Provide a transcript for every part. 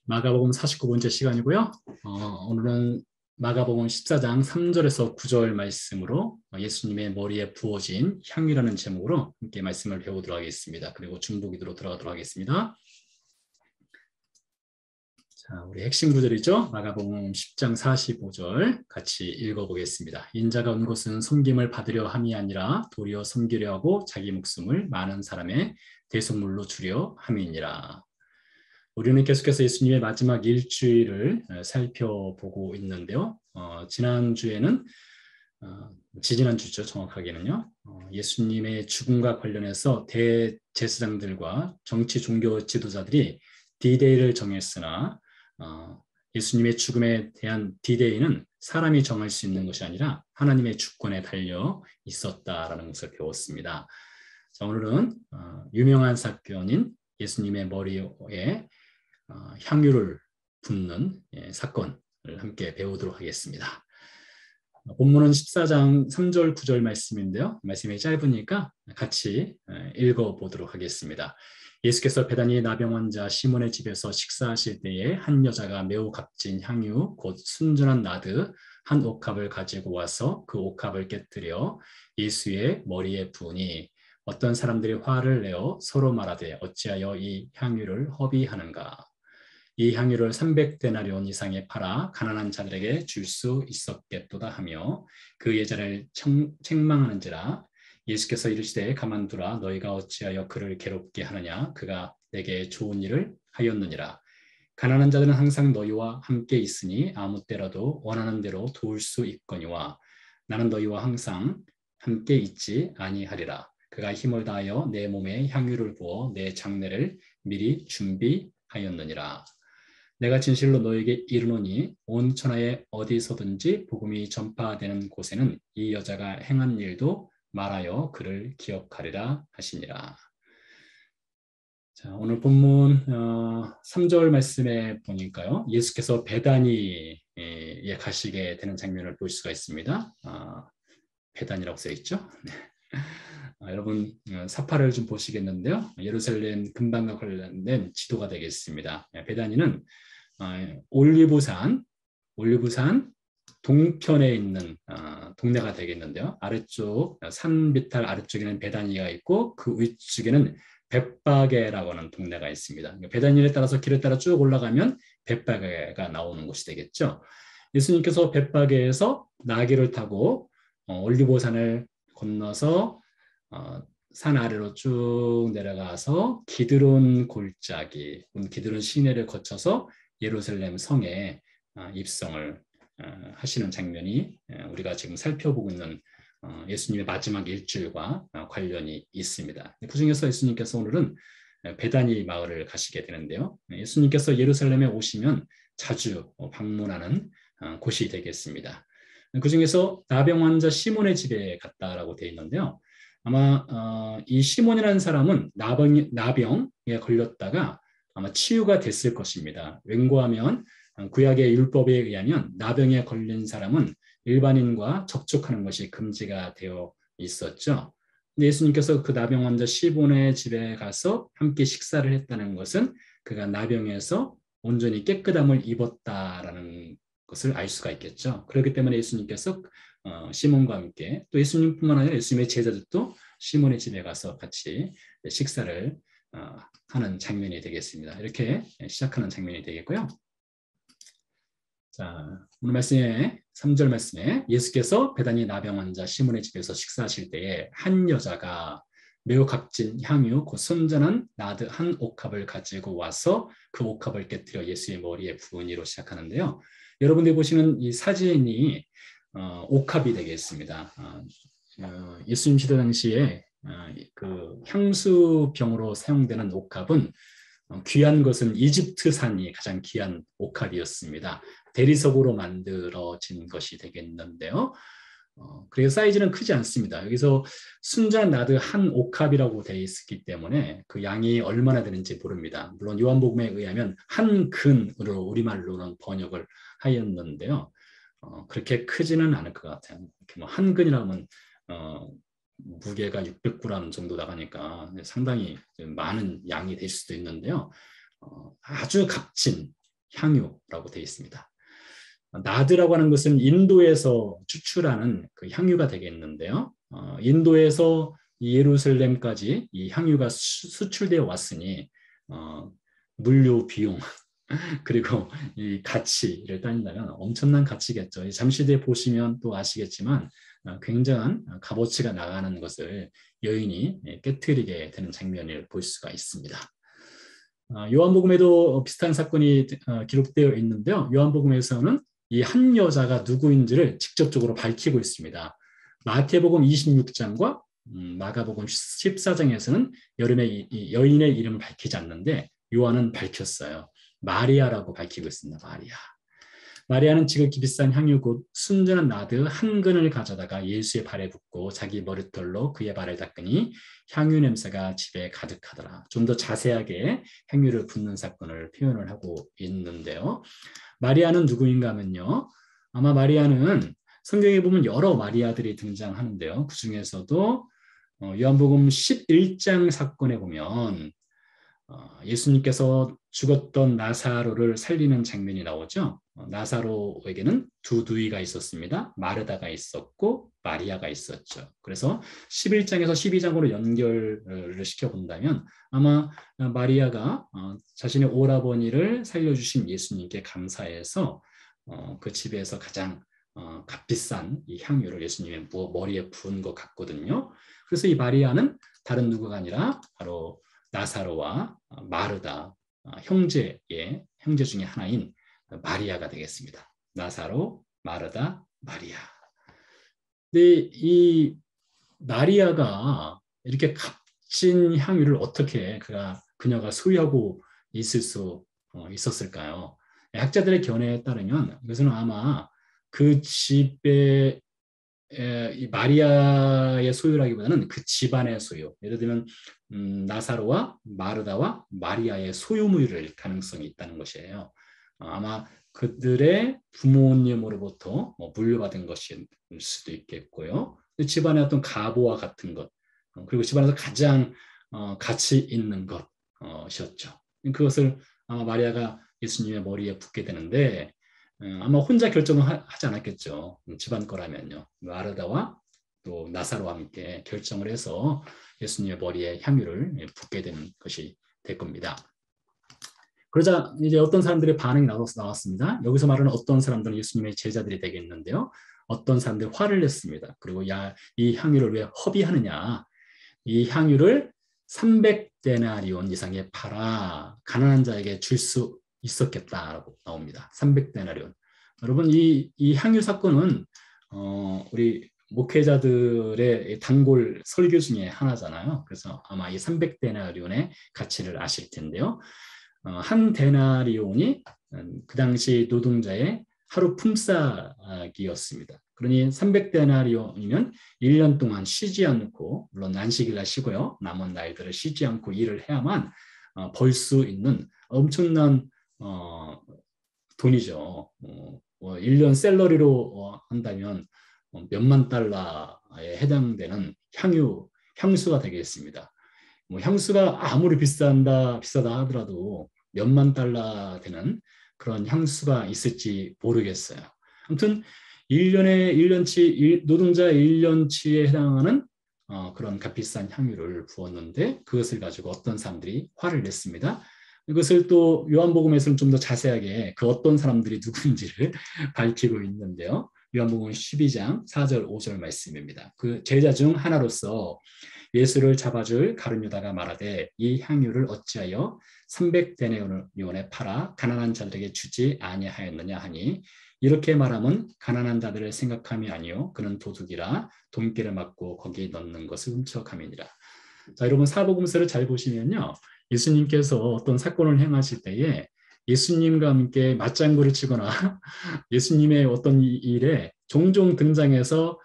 마가복음 49번째 시간이고요. 오늘은 마가복음 14장 3절에서 9절 말씀으로 예수님의 머리에 부어진 향유라는 제목으로 함께 말씀을 배우도록 하겠습니다. 그리고 중보기도로 들어가도록 하겠습니다. 자, 우리 핵심 구절이죠. 마가복음 10장 45절 같이 읽어보겠습니다. 인자가 온 것은 섬김을 받으려 함이 아니라 도리어 섬기려 하고 자기 목숨을 많은 사람의 대속물로 주려 함이니라. 우리는 계속해서 예수님의 마지막 일주일을 살펴보고 있는데요. 지난주에는 지지난주죠, 정확하게는요. 예수님의 죽음과 관련해서 대제사장들과 정치 종교 지도자들이 D-Day를 정했으나 예수님의 죽음에 대한 D-Day는 사람이 정할 수 있는 것이 아니라 하나님의 주권에 달려 있었다라는 것을 배웠습니다. 자, 오늘은 유명한 사건인 예수님의 머리에 향유를 붓는 사건을 함께 배우도록 하겠습니다. 본문은 14장 3절 9절 말씀인데요. 말씀이 짧으니까 같이 읽어보도록 하겠습니다. 예수께서 베다니 나병 환자 시몬의 집에서 식사하실 때에 한 여자가 매우 값진 향유 곧 순전한 나드 한 옥합을 가지고 와서 그 옥합을 깨뜨려 예수의 머리에 부으니 어떤 사람들이 화를 내어 서로 말하되 어찌하여 이 향유를 허비하는가. 이 향유를 300데나리온 이상에 팔아 가난한 자들에게 줄 수 있었겠도다 하며 그 여자를 책망하는지라. 예수께서 이르시되 가만두라. 너희가 어찌하여 그를 괴롭게 하느냐. 그가 내게 좋은 일을 하였느니라. 가난한 자들은 항상 너희와 함께 있으니 아무 때라도 원하는 대로 도울 수 있거니와 나는 너희와 항상 함께 있지 아니하리라. 그가 힘을 다하여 내 몸에 향유를 부어 내 장례를 미리 준비하였느니라. 내가 진실로 너에게 이르노니 온 천하에 어디서든지 복음이 전파되는 곳에는 이 여자가 행한 일도 말하여 그를 기억하리라 하시니라. 자, 오늘 본문 3절 말씀에 보니까요. 예수께서 베다니에 가시게 되는 장면을 볼 수가 있습니다. 베다니라고 써 있죠. 네. 여러분 사파를 좀 보시겠는데요. 예루살렘 근방과 관련된 지도가 되겠습니다. 베다니는 올리브산 동편에 있는 동네가 되겠는데요. 아래쪽 산비탈 아래쪽에는 베다니가 있고 그 위쪽에는 벳바게라고 하는 동네가 있습니다. 베다니에 따라서 길을 따라 쭉 올라가면 벳바게가 나오는 곳이 되겠죠. 예수님께서 벳바게에서 나귀를 타고 올리브산을 건너서 산 아래로 쭉 내려가서 기드론 골짜기, 기드론 시내를 거쳐서 예루살렘 성에 입성을 하시는 장면이 우리가 지금 살펴보고 있는 예수님의 마지막 일주일과 관련이 있습니다. 그 중에서 예수님께서 오늘은 베다니 마을을 가시게 되는데요. 예수님께서 예루살렘에 오시면 자주 방문하는 곳이 되겠습니다. 그 중에서 나병 환자 시몬의 집에 갔다라고 되어 있는데요. 아마 이 시몬이라는 사람은 나병에 걸렸다가 아마 치유가 됐을 것입니다. 왠고하면 구약의 율법에 의하면 나병에 걸린 사람은 일반인과 접촉하는 것이 금지가 되어 있었죠. 근데 예수님께서 그 나병 환자 시몬의 집에 가서 함께 식사를 했다는 것은 그가 나병에서 온전히 깨끗함을 입었다라는 것을 알 수가 있겠죠. 그렇기 때문에 예수님께서 시몬과 함께 또 예수님뿐만 아니라 예수님의 제자들도 시몬의 집에 가서 같이 식사를 하는 장면이 되겠습니다. 이렇게 시작하는 장면이 되겠고요. 자, 오늘 말씀에 3절 말씀에 예수께서 베다니 나병 환자 시몬의 집에서 식사하실 때에 한 여자가 매우 값진 향유 곧 순전한 나드 한 옥합을 가지고 와서 그 옥합을 깨뜨려 예수의 머리에 부으니로 시작하는데요. 여러분들이 보시는 이 사진이 옥합이 되겠습니다. 예수님 시대 당시에 그 향수병으로 사용되는 옥합은 귀한 것은 이집트산이 가장 귀한 옥합이었습니다. 대리석으로 만들어진 것이 되겠는데요. 그래서 사이즈는 크지 않습니다. 여기서 순전한 나드 한 옥합이라고 되어 있기 때문에 그 양이 얼마나 되는지 모릅니다. 물론 요한복음에 의하면 한 근으로 우리말로는 번역을 하였는데요. 그렇게 크지는 않을 것 같아요. 뭐 한 근이라면 무게가 600g 정도 나가니까 상당히 많은 양이 될 수도 있는데요. 아주 값진 향유라고 되어 있습니다. 나드라고 하는 것은 인도에서 추출하는 그 향유가 되겠는데요. 인도에서 예루살렘까지 이 향유가 수출되어 왔으니 물류 비용 그리고 이 가치를 따진다면 엄청난 가치겠죠. 잠시 뒤에 보시면 또 아시겠지만 굉장한 값어치가 나가는 것을 여인이 깨트리게 되는 장면을 볼 수가 있습니다. 요한복음에도 비슷한 사건이 기록되어 있는데요. 요한복음에서는 이 한 여자가 누구인지를 직접적으로 밝히고 있습니다. 마태복음 26장과 마가복음 14장에서는 여인의 이름을 밝히지 않는데 요한은 밝혔어요. 마리아라고 밝히고 있습니다. 마리아는 지극히 비싼 향유 곧 순전한 나드 한 근을 가져다가 예수의 발에 붓고 자기 머리털로 그의 발을 닦으니 향유 냄새가 집에 가득하더라. 좀 더 자세하게 향유를 붓는 사건을 표현을 하고 있는데요. 마리아는 누구인가 하면요. 아마 마리아는 성경에 보면 여러 마리아들이 등장하는데요. 그 중에서도 요한복음 11장 사건에 보면 예수님께서 죽었던 나사로를 살리는 장면이 나오죠. 나사로에게는 두 누이가 있었습니다. 마르다가 있었고 마리아가 있었죠. 그래서 11장에서 12장으로 연결을 시켜본다면 아마 마리아가 자신의 오라버니를 살려주신 예수님께 감사해서 그 집에서 가장 값비싼 이 향유를 예수님의 머리에 부은 것 같거든요. 그래서 이 마리아는 다른 누구가 아니라 바로 나사로와 마르다 형제 중에 하나인 마리아가 되겠습니다. 나사로, 마르다, 마리아. 근데 이 마리아가 이렇게 값진 향유를 어떻게 그녀가 소유하고 있을 수 있었을까요? 학자들의 견해에 따르면 이것은 아마 그 집에 이 마리아의 소유라기보다는 그 집안의 소유. 예를 들면 나사로와 마르다와 마리아의 소유물일 가능성이 있다는 것이에요. 아마 그들의 부모님으로부터 물려받은 것일 수도 있겠고요. 집안의 어떤 가보와 같은 것, 그리고 집안에서 가장 가치 있는 것이었죠. 그것을 아마 마리아가 예수님의 머리에 붓게 되는데 아마 혼자 결정을 하지 않았겠죠. 집안 거라면요. 마르다와 또 나사로와 함께 결정을 해서 예수님의 머리에 향유를 붓게 되는 것이 될 겁니다. 그러자 이제 어떤 사람들의 반응이 나왔습니다. 여기서 말하는 어떤 사람들은 예수님의 제자들이 되겠는데요. 어떤 사람들이 화를 냈습니다. 그리고 이 향유를 왜 허비하느냐. 이 향유를 300데나리온 이상에 팔아 가난한 자에게 줄 수 있었겠다라고 나옵니다. 300데나리온. 여러분 이 향유 사건은 우리 목회자들의 단골 설교 중에 하나잖아요. 그래서 아마 이 300데나리온의 가치를 아실 텐데요. 한 데나리온이 그 당시 노동자의 하루 품삯이었습니다. 그러니 300데나리온이면 1년 동안 쉬지 않고, 물론 난식일날 쉬고요. 남은 날들을 쉬지 않고 일을 해야만 벌 수 있는 엄청난 돈이죠. 1년 샐러리로 한다면 몇만 달러에 해당되는 향수가 되겠습니다. 향수가 아무리 비싸다 하더라도 몇만 달러 되는 그런 향수가 있을지 모르겠어요. 아무튼 1년치 노동자 1년치에 해당하는 그런 값비싼 향유를 부었는데 그것을 가지고 어떤 사람들이 화를 냈습니다. 이것을 또 요한복음에서는 좀 더 자세하게 그 어떤 사람들이 누구인지를 밝히고 있는데요. 요한복음 12장 4절 5절 말씀입니다. 그 제자 중 하나로서 예수를 잡아줄 가룟유다가 말하되 이 향유를 어찌하여 300데나리온에 팔아 가난한 자들에게 주지 아니하였느냐 하니 이렇게 말하면 가난한 자들을 생각함이 아니요 그는 도둑이라 돈기를 맞고 거기에 넣는 것을 훔쳐감이니라. 자, 여러분 사복음서를 잘 보시면요. 예수님께서 어떤 사건을 행하실 때에 예수님과 함께 맞장구를 치거나 예수님의 어떤 일에 종종 등장해서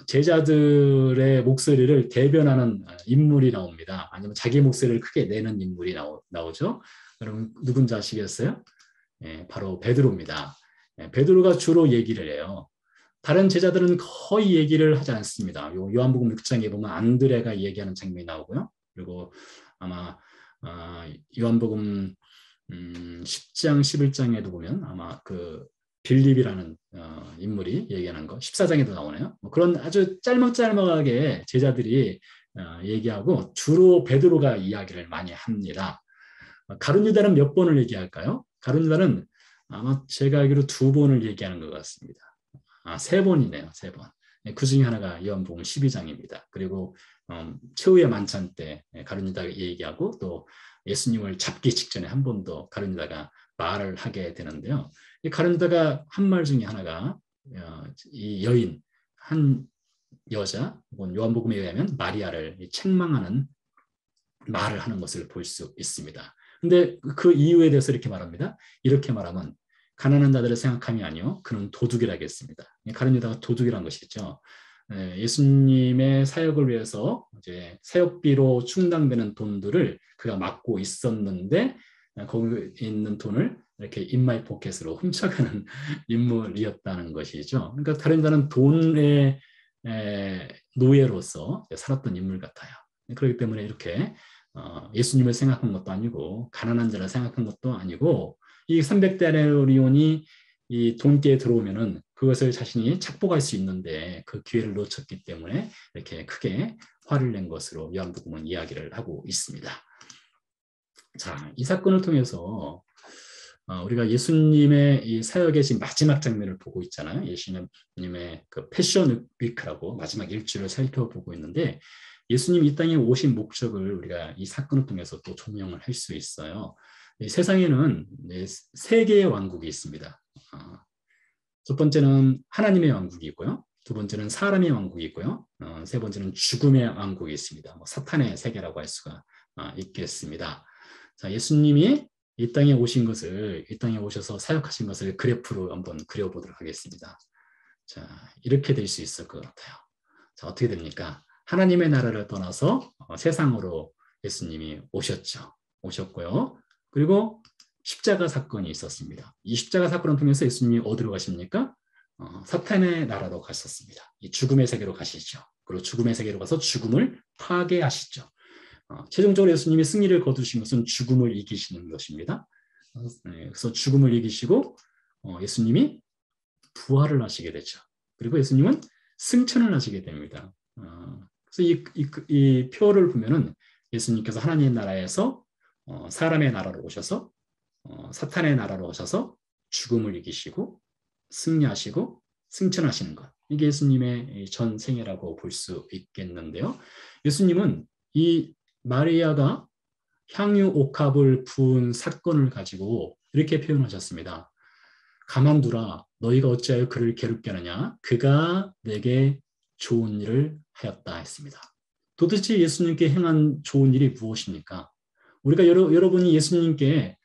제자들의 목소리를 대변하는 인물이 나옵니다. 아니면 자기 목소리를 크게 내는 인물이 나오죠. 여러분 누군지 아시겠어요? 바로 베드로입니다. 베드로가 주로 얘기를 해요. 다른 제자들은 거의 얘기를 하지 않습니다. 요한복음 6장에 보면 안드레가 얘기하는 장면이 나오고요. 그리고 아마 요한복음 10장, 11장에도 보면 아마 그 빌립이라는 인물이 얘기하는 거 14장에도 나오네요. 뭐 그런 아주 짤막짤막하게 제자들이 얘기하고 주로 베드로가 이야기를 많이 합니다. 가룟 유다는 몇 번을 얘기할까요? 가룟 유다는 아마 제가 알기로 2번을 얘기하는 것 같습니다. 3번이네요. 3번. 그 중에 하나가 요한복음 12장입니다. 그리고 최후의 만찬 때 가룟 유다가 얘기하고 또 예수님을 잡기 직전에 한 번 더 가룟 유다가 말을 하게 되는데요. 이 가룟 유다가 한 말 중에 하나가 이 여인, 한 여자, 요한복음에 의하면 마리아를 책망하는 말을 하는 것을 볼 수 있습니다. 근데 그 이유에 대해서 이렇게 말합니다. 이렇게 말하면 가난한 자들을 생각함이 아니요 그는 도둑이라겠습니다. 가룟 유다가 도둑이란 것이죠. 예수님의 사역을 위해서 이제 사역비로 충당되는 돈들을 그가 맡고 있었는데 거기 있는 돈을 이렇게 인마이 포켓으로 훔쳐가는 인물이었다는 것이죠. 그러니까 가룟 유다는 돈의 노예로서 살았던 인물 같아요. 그렇기 때문에 이렇게 예수님을 생각한 것도 아니고 가난한 자를 생각한 것도 아니고 이 300데나리온이 이 돈기에 들어오면은 그것을 자신이 착복할 수 있는데 그 기회를 놓쳤기 때문에 이렇게 크게 화를 낸 것으로 요한복음은 이야기를 하고 있습니다. 자, 이 사건을 통해서 우리가 예수님의 이 사역의 지금 마지막 장면을 보고 있잖아요. 예수님의 그 패션 위크라고 마지막 일주를 살펴보고 있는데 예수님이 이 땅에 오신 목적을 우리가 이 사건을 통해서 또 조명을 할 수 있어요. 이 세상에는 3개의 왕국이 있습니다. 첫 번째는 하나님의 왕국이 있고요. 두 번째는 사람의 왕국이 있고요. 세 번째는 죽음의 왕국이 있습니다. 사탄의 세계라고 할 수가 있겠습니다. 자, 예수님이 이 땅에 오신 것을, 이 땅에 오셔서 사역하신 것을 그래프로 한번 그려보도록 하겠습니다. 자, 이렇게 될 수 있을 것 같아요. 자, 어떻게 됩니까? 하나님의 나라를 떠나서 세상으로 예수님이 오셨고요. 그리고 십자가 사건이 있었습니다. 이 십자가 사건을 통해서 예수님이 어디로 가십니까? 사탄의 나라로 가셨습니다. 이 죽음의 세계로 가시죠. 그리고 죽음의 세계로 가서 죽음을 파괴하시죠. 최종적으로 예수님이 승리를 거두신 것은 죽음을 이기시는 것입니다. 그래서 죽음을 이기시고 예수님이 부활을 하시게 되죠. 그리고 예수님은 승천을 하시게 됩니다. 그래서 이 표를 보면은 예수님께서 하나님의 나라에서 사람의 나라로 오셔서 사탄의 나라로 오셔서 죽음을 이기시고 승리하시고 승천하시는 것. 이게 예수님의 전 생애라고 볼 수 있겠는데요. 예수님은 이 마리아가 향유 옥합을 부은 사건을 가지고 이렇게 표현하셨습니다. 가만두라. 너희가 어찌하여 그를 괴롭게 하느냐. 그가 내게 좋은 일을 하였다 했습니다. 도대체 예수님께 행한 좋은 일이 무엇입니까? 우리가 여러분이 예수님께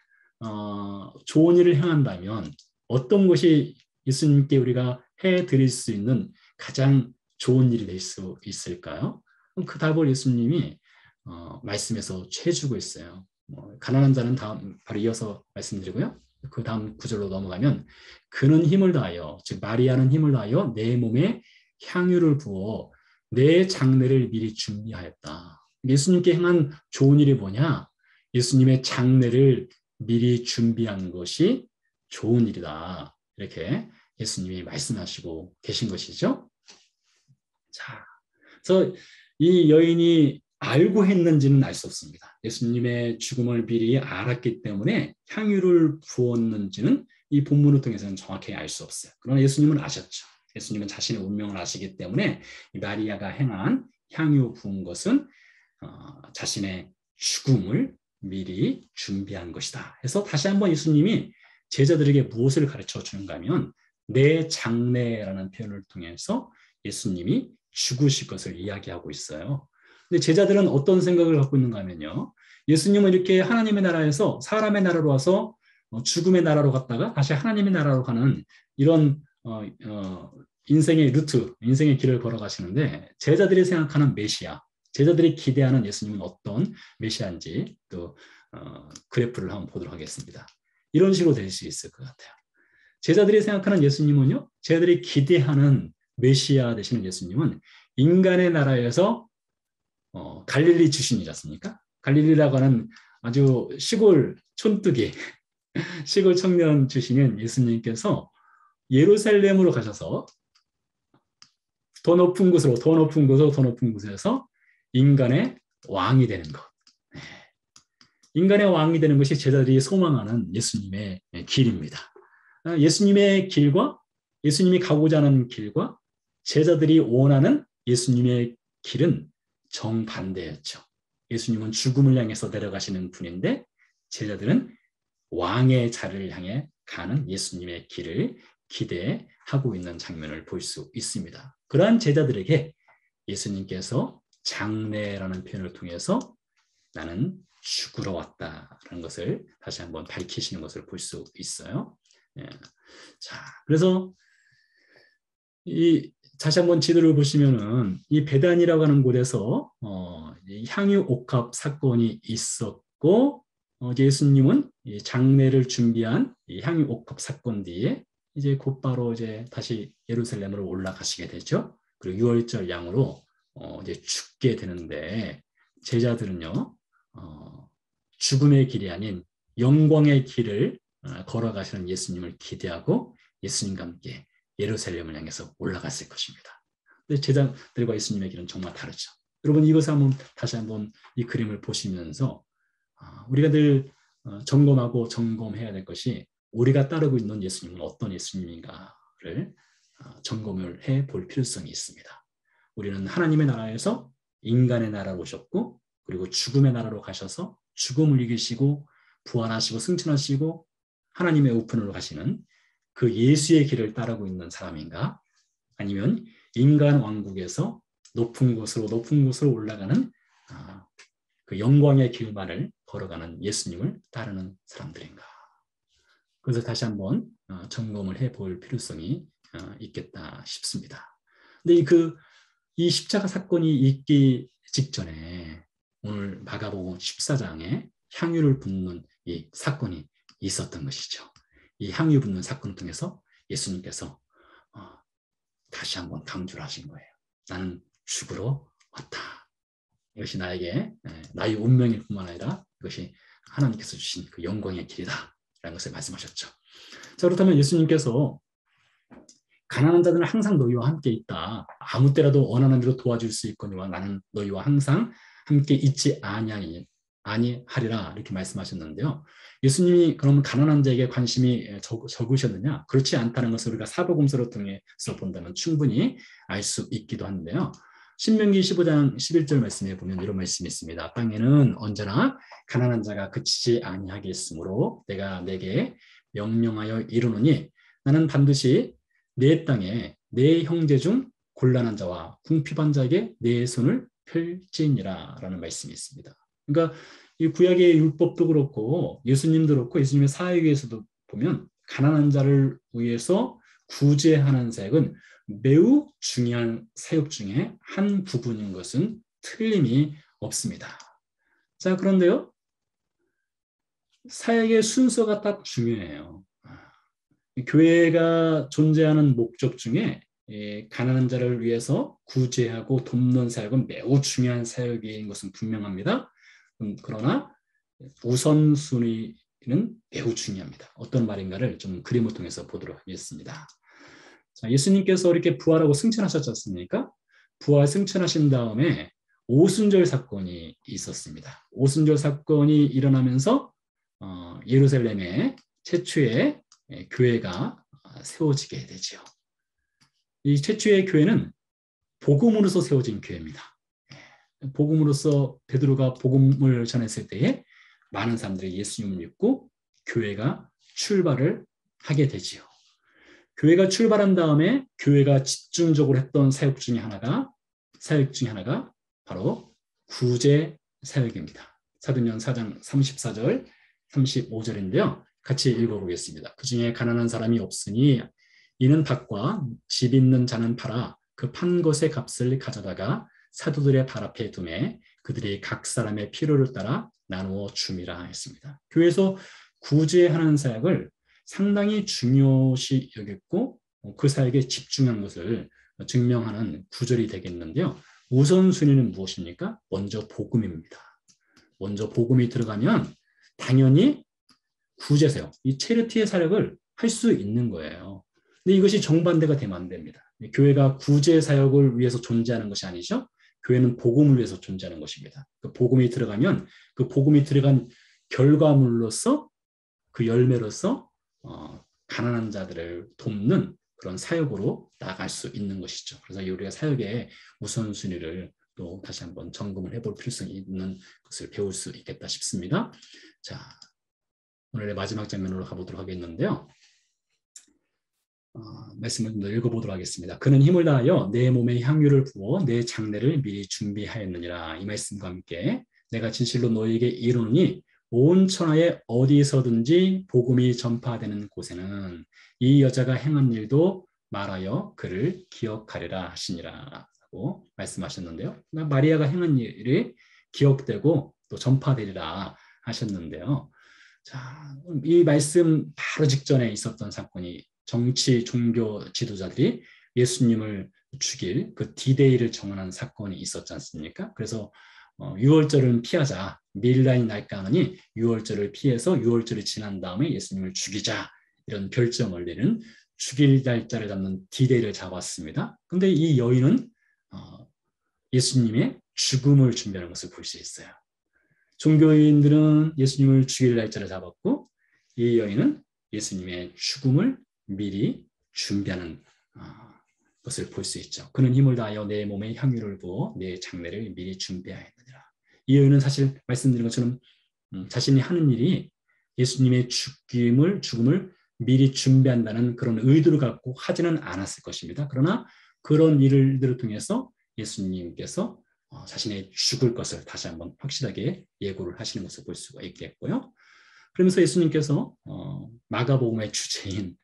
좋은 일을 행한다면 어떤 것이 예수님께 우리가 해드릴 수 있는 가장 좋은 일이 될 수 있을까요? 그 답을 예수님이 말씀에서 해주고 있어요. 가난한 자는 다음 바로 이어서 말씀드리고요. 그 다음 구절로 넘어가면 그는 힘을 다하여 즉 마리아는 힘을 다하여 내 몸에 향유를 부어 내 장례를 미리 준비하였다. 예수님께 행한 좋은 일이 뭐냐? 예수님의 장례를 미리 준비한 것이 좋은 일이다. 이렇게 예수님이 말씀하시고 계신 것이죠. 자, 그래서 이 여인이 알고 했는지는 알 수 없습니다. 예수님의 죽음을 미리 알았기 때문에 향유를 부었는지는 이 본문을 통해서는 정확히 알 수 없어요. 그러나 예수님은 아셨죠. 예수님은 자신의 운명을 아시기 때문에 이 마리아가 행한 향유 부은 것은 자신의 죽음을 미리 준비한 것이다. 해서 다시 한번 예수님이 제자들에게 무엇을 가르쳐 주는가 하면 내 장래라는 표현을 통해서 예수님이 죽으실 것을 이야기하고 있어요. 근데 제자들은 어떤 생각을 갖고 있는가 하면요. 예수님은 이렇게 하나님의 나라에서 사람의 나라로 와서 죽음의 나라로 갔다가 다시 하나님의 나라로 가는 이런 인생의 루트, 인생의 길을 걸어가시는데 제자들이 생각하는 메시아, 제자들이 기대하는 예수님은 어떤 메시아인지 또 그래프를 한번 보도록 하겠습니다. 이런 식으로 될 수 있을 것 같아요. 제자들이 생각하는 예수님은요. 제자들이 기대하는 메시아 되시는 예수님은 인간의 나라에서 갈릴리 출신이지 않습니까? 갈릴리라고 하는 아주 시골 촌뜨기 시골 청년 주시는 예수님께서 예루살렘으로 가셔서 더 높은 곳에서 인간의 왕이 되는 것. 인간의 왕이 되는 것이 제자들이 소망하는 예수님의 길입니다. 예수님의 길과 예수님이 가고자 하는 길과 제자들이 원하는 예수님의 길은 정반대였죠. 예수님은 죽음을 향해서 내려가시는 분인데 제자들은 왕의 자리를 향해 가는 예수님의 길을 기대하고 있는 장면을 볼 수 있습니다. 그러한 제자들에게 예수님께서 장래라는 표현을 통해서 나는 죽으러 왔다라는 것을 다시 한번 밝히시는 것을 볼 수 있어요. 자, 그래서 다시 한번 지도를 보시면은 이 베단이라고 하는 곳에서 향유 옥합 사건이 있었고 예수님은 이 장례를 준비한 이 향유 옥합 사건 뒤에 이제 곧바로 이제 다시 예루살렘으로 올라가시게 되죠. 그리고 유월절 양으로 이제 죽게 되는데 제자들은요 죽음의 길이 아닌 영광의 길을 걸어가시는 예수님을 기대하고 예수님과 함께 예루살렘을 향해서 올라갔을 것입니다. 근데 제자들과 예수님의 길은 정말 다르죠. 여러분 이것을 다시 한번 이 그림을 보시면서 우리가 늘 점검하고 점검해야 될 것이 우리가 따르고 있는 예수님은 어떤 예수님인가를 점검을 해볼 필요성이 있습니다. 우리는 하나님의 나라에서 인간의 나라로 오셨고 그리고 죽음의 나라로 가셔서 죽음을 이기시고 부활하시고 승천하시고 하나님의 우편으로 가시는 그 예수의 길을 따르고 있는 사람인가? 아니면 인간 왕국에서 높은 곳으로 올라가는 그 영광의 길만을 걸어가는 예수님을 따르는 사람들인가? 그래서 다시 한번 점검을 해볼 필요성이 있겠다 싶습니다. 근데 이 십자가 사건이 있기 직전에 오늘 마가복음 14장에 향유를 붓는 이 사건이 있었던 것이죠. 이 향유 붓는 사건을 통해서 예수님께서 다시 한번 강조를 하신 거예요. 나는 죽으러 왔다. 이것이 나에게 나의 운명일 뿐만 아니라 이것이 하나님께서 주신 그 영광의 길이다 라는 것을 말씀하셨죠. 자, 그렇다면 예수님께서 가난한 자들은 항상 너희와 함께 있다. 아무 때라도 원하는 대로 도와줄 수 있거니와 나는 너희와 항상 함께 있지 아니하리라 이렇게 말씀하셨는데요. 예수님이 그러면 가난한 자에게 관심이 적으셨느냐? 그렇지 않다는 것을 우리가 사복음서를 통해서 본다면 충분히 알 수 있기도 한데요. 신명기 15장 11절 말씀에 보면 이런 말씀이 있습니다. 땅에는 언제나 가난한 자가 그치지 아니하겠으므로 내가 내게 명령하여 이르노니 나는 반드시 내 땅에 내 형제 중 곤란한 자와 궁핍한 자에게 내 손을 펼지니라 라는 말씀이 있습니다. 그러니까 이 구약의 율법도 그렇고 예수님도 그렇고 예수님의 사역에서도 보면 가난한 자를 위해서 구제하는 사역은 매우 중요한 사역 중에 한 부분인 것은 틀림이 없습니다. 자, 그런데요. 사역의 순서가 딱 중요해요. 교회가 존재하는 목적 중에 가난한 자를 위해서 구제하고 돕는 사역은 매우 중요한 사역인 것은 분명합니다. 그러나 우선순위는 매우 중요합니다. 어떤 말인가를 좀 그림을 통해서 보도록 하겠습니다. 자, 예수님께서 이렇게 부활하고 승천하셨지 않습니까? 부활 승천하신 다음에 오순절 사건이 있었습니다. 오순절 사건이 일어나면서 예루살렘에 최초의 교회가 세워지게 되죠. 이 최초의 교회는 복음으로서 세워진 교회입니다. 복음으로서 베드로가 복음을 전했을 때에 많은 사람들이 예수님을 믿고 교회가 출발을 하게 되지요. 교회가 출발한 다음에 교회가 집중적으로 했던 사역 중에 하나가 바로 구제 사역입니다. 사도행전 4장 34절, 35절인데요. 같이 읽어보겠습니다. 그 중에 가난한 사람이 없으니 이는 밭과 집 있는 자는 팔아 그 판 것의 값을 가져다가 사도들의 발 앞에 두매 그들이 각 사람의 필요를 따라 나누어 줌이라 했습니다. 교회에서 구제하는 사역을 상당히 중요시 여겼고 그 사역에 집중한 것을 증명하는 구절이 되겠는데요. 우선순위는 무엇입니까? 먼저 복음입니다. 먼저 복음이 들어가면 당연히 구제 사역, 이 체리티의 사역을 할 수 있는 거예요. 근데 이것이 정반대가 되면 안 됩니다. 교회가 구제 사역을 위해서 존재하는 것이 아니죠. 교회는 복음을 위해서 존재하는 것입니다. 그 복음이 들어가면 그 복음이 들어간 결과물로서 그 열매로서 가난한 자들을 돕는 그런 사역으로 나아갈 수 있는 것이죠. 그래서 우리가 사역의 우선순위를 또 다시 한번 점검을 해볼 필요성이 있는 것을 배울 수 있겠다 싶습니다. 자, 오늘의 마지막 장면으로 가보도록 하겠는데요. 말씀을 좀 더 읽어보도록 하겠습니다. 그는 힘을 다하여 내 몸에 향유를 부어 내 장례를 미리 준비하였느니라. 이 말씀과 함께 내가 진실로 너희에게 이르노니 온 천하에 어디서든지 복음이 전파되는 곳에는 이 여자가 행한 일도 말하여 그를 기억하리라 하시니라 라고 말씀하셨는데요. 그러니까 마리아가 행한 일이 기억되고 또 전파되리라 하셨는데요. 자, 이 말씀 바로 직전에 있었던 사건이 정치, 종교 지도자들이 예수님을 죽일 그 디데이를 정하는 사건이 있었지 않습니까? 그래서 6월절은 피하자. 밀란이 날까 하느니 6월절을 피해서 6월절이 지난 다음에 예수님을 죽이자. 이런 결정을 내는 죽일 날짜를 잡는 디데이를 잡았습니다. 근데 이 여인은 예수님의 죽음을 준비하는 것을 볼 수 있어요. 종교인들은 예수님을 죽일 날짜를 잡았고 이 여인은 예수님의 죽음을 미리 준비하는 것을 볼 수 있죠. 그는 힘을 다하여 내 몸에 향유를 부어 내 장례를 미리 준비하였느니라. 이 여인은 사실 말씀드린 것처럼 자신이 하는 일이 예수님의 죽음을 미리 준비한다는 그런 의도를 갖고 하지는 않았을 것입니다. 그러나 그런 일들을 통해서 예수님께서 자신의 죽을 것을 다시 한번 확실하게 예고를 하시는 것을 볼 수가 있겠고요. 그러면서 예수님께서 마가복음의 주제인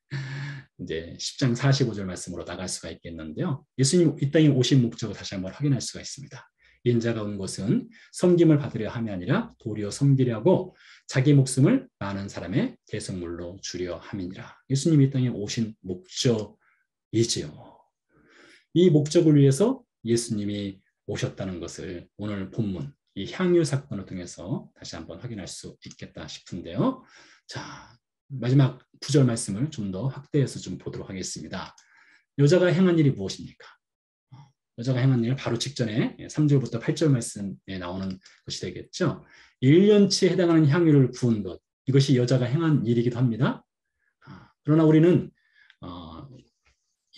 이제 10장 45절 말씀으로 나갈 수가 있겠는데요. 예수님 이 땅에 오신 목적을 다시 한번 확인할 수가 있습니다. 인자가 온 것은 섬김을 받으려 함이 아니라 도리어 섬기려 하고 자기 목숨을 많은 사람의 대성물로 주려 함이니라. 예수님이 이 땅에 오신 목적이지요. 이 목적을 위해서 예수님이 오셨다는 것을 오늘 본문 이 향유 사건을 통해서 다시 한번 확인할 수 있겠다 싶은데요. 자, 마지막 9절 말씀을 좀 더 확대해서 좀 보도록 하겠습니다. 여자가 행한 일이 무엇입니까? 여자가 행한 일 바로 직전에 3절부터 8절 말씀에 나오는 것이 되겠죠. 1년치에 해당하는 향유를 부은 것, 이것이 여자가 행한 일이기도 합니다. 그러나 우리는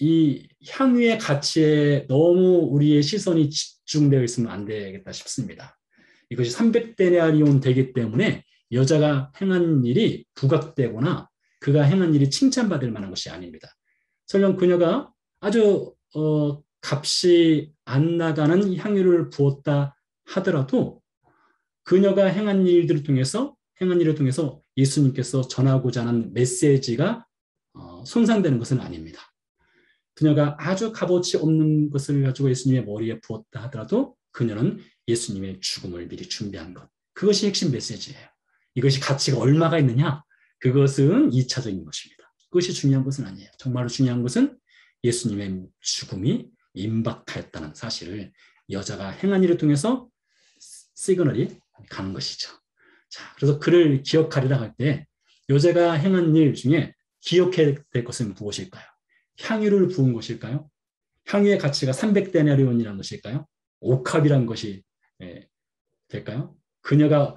이 향유의 가치에 너무 우리의 시선이 집중되어 있으면 안 되겠다 싶습니다. 이것이 300데나리온 되기 때문에 여자가 행한 일이 부각되거나 그가 행한 일이 칭찬받을 만한 것이 아닙니다. 설령 그녀가 아주 값이 안 나가는 향유를 부었다 하더라도 그녀가 행한 일을 통해서 예수님께서 전하고자 하는 메시지가 손상되는 것은 아닙니다. 그녀가 아주 값어치 없는 것을 가지고 예수님의 머리에 부었다 하더라도 그녀는 예수님의 죽음을 미리 준비한 것. 그것이 핵심 메시지예요. 이것이 가치가 얼마가 있느냐? 그것은 2차적인 것입니다. 그것이 중요한 것은 아니에요. 정말로 중요한 것은 예수님의 죽음이 임박하였다는 사실을 여자가 행한 일을 통해서 시그널이 가는 것이죠. 자, 그래서 그를 기억하리라 할 때 여자가 행한 일 중에 기억해야 될 것은 무엇일까요? 향유를 부은 것일까요? 향유의 가치가 300데나리온이라는 것일까요? 옥합이라는 것이 될까요? 그녀가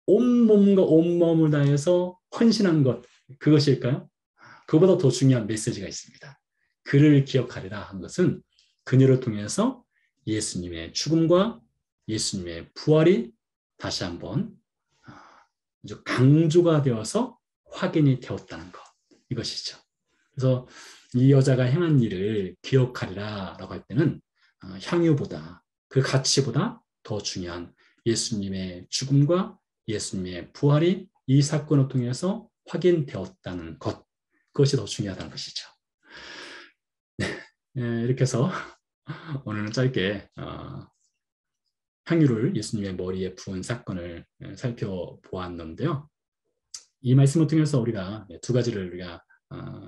온 몸과 온 마음을 다해서 헌신한 것, 그것일까요? 그보다 더 중요한 메시지가 있습니다. 그를 기억하리라 한 것은 그녀를 통해서 예수님의 죽음과 예수님의 부활이 다시 한번 아주 강조가 되어서 확인이 되었다는 것, 이것이죠. 그래서 이 여자가 행한 일을 기억하리라라고 할 때는 향유보다 그 가치보다 더 중요한 예수님의 죽음과 예수님의 부활이 이 사건을 통해서 확인되었다는 것, 그것이 더 중요하다는 것이죠. 네, 이렇게 해서 오늘은 짧게 향유를 예수님의 머리에 부은 사건을 살펴보았는데요. 이 말씀을 통해서 우리가 두 가지를 우리가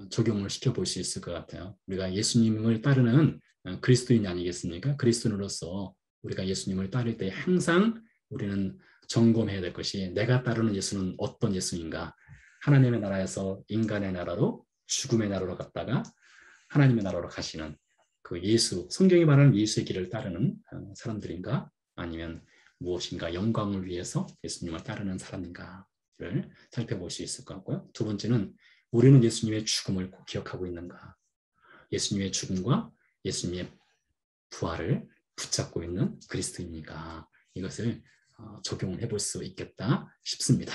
적용을 시켜볼 수 있을 것 같아요. 우리가 예수님을 따르는 그리스도인이 아니겠습니까? 그리스도인으로서 우리가 예수님을 따를 때 항상 우리는 점검해야 될 것이 내가 따르는 예수는 어떤 예수인가. 하나님의 나라에서 인간의 나라로 죽음의 나라로 갔다가 하나님의 나라로 가시는 그 예수, 성경이 말하는 예수의 길을 따르는 사람들인가 아니면 무엇인가 영광을 위해서 예수님을 따르는 사람인가를 살펴볼 수 있을 것 같고요. 두 번째는 우리는 예수님의 죽음을 꼭 기억하고 있는가. 예수님의 죽음과 예수님의 부활을 붙잡고 있는 그리스도인인가. 이것을 적용을 해볼 수 있겠다 싶습니다.